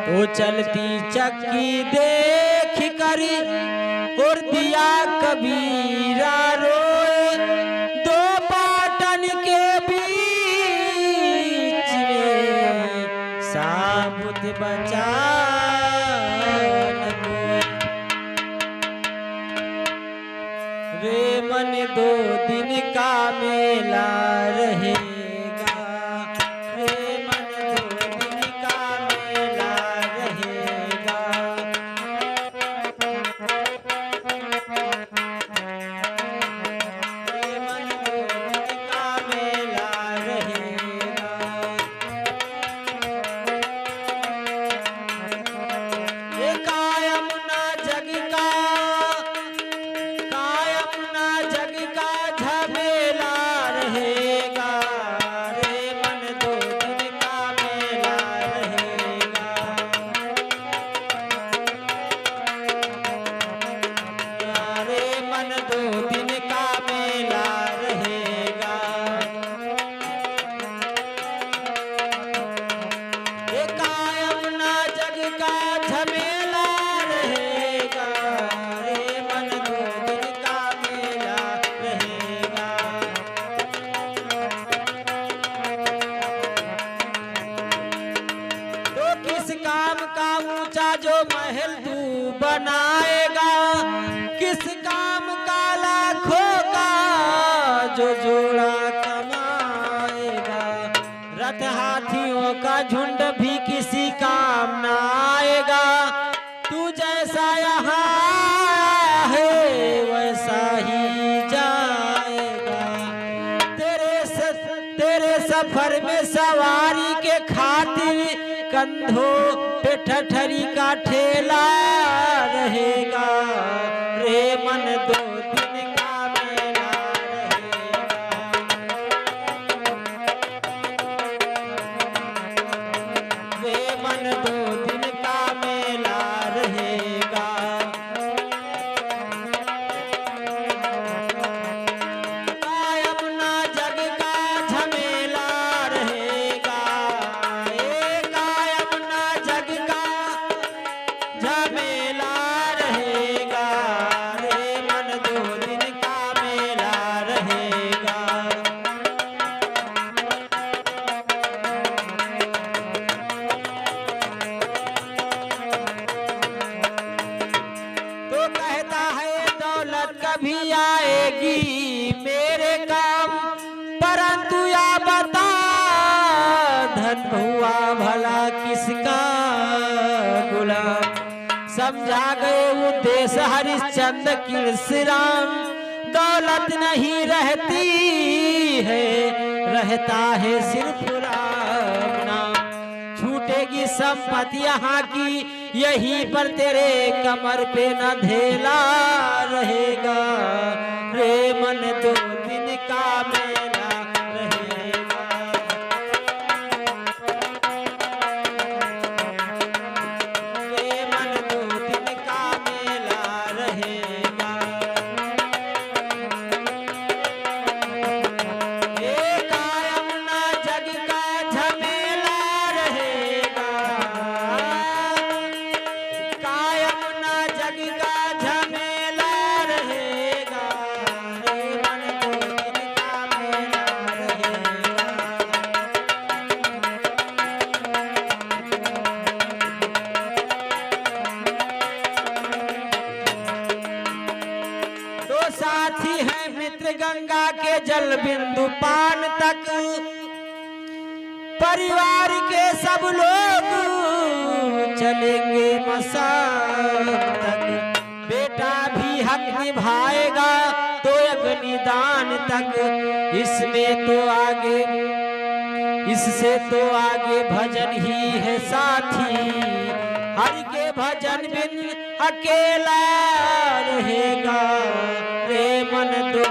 वो चलती चक्की देख कर और दिया कबीरा रोए, दो पाटन के बीच में साबुत बचा न कोई। रे मन 2 दिन का मेला रहेगा, रे मन 2 दिन का मेला रहेगा। रे मन 2 दिन का मेला रहेगा। ये कायम ना जग का, कायम ना जग का झमेला रहेगा। रे मन 2 दिन का मेला रहेगा। रे मन 2 दिन का मेला रहेगा। ये कायम ना जग का झमेला रहेगा। रे मन 2 दिन का मेला रहेगा। तो किस काम का ऊंचा जो महल तू बनाएगा, किस काम का लाखों का जो जोड़ा कमाएगा। रथ हाथियों का झुंड भी किसी काम ना आएगा। तू जैसा यहाँ है वैसा ही जाएगा। तेरे सफर में सवारी के खातिर कंधों पे ठठरी का ठेला रहेगा। रे मन 2 दिन का मेला रहेगा। रे मन 2 दिन का मेला रहेगा। कायम ना जग का झमेला रहेगा। ये कायम ना जग का झमेला रहेगा। रे मन 2 दिन का मेला रहेगा। तो कहता है दौलत कभी आएगी मेरे काम, परंतु या बता धन हुआ भला किसका गुलाम। समझा गए उद्देश्य हरिश्चंद्र कृष्ण राम। दौलत नहीं रहती है, रहता है सिर्फ राम नाम। छूटेगी संपत्ति यहाँ की, यहीं पर तेरे कमर पे न धेला रहेगा। रे मन 2 दिन का मेला रहेगा। रे मन 2 दिन का मेला रहेगा। ये कायम ना जग का झमेला रहेगा। कायम ना जग का झमेला रहेगा। रे मन 2 दिन का मेला रहेगा। तो साथी है मित्र गंगा के जल बिंदु पान तक, परिवार के सब लोग चलेंगे मसान तक। बेटा भी हक निभाएगा तो अग्निदान तक। इसमें तो आगे, इससे तो आगे भजन ही है साथी। हरि के भजन बिन अकेला रहेगा। रे मन 2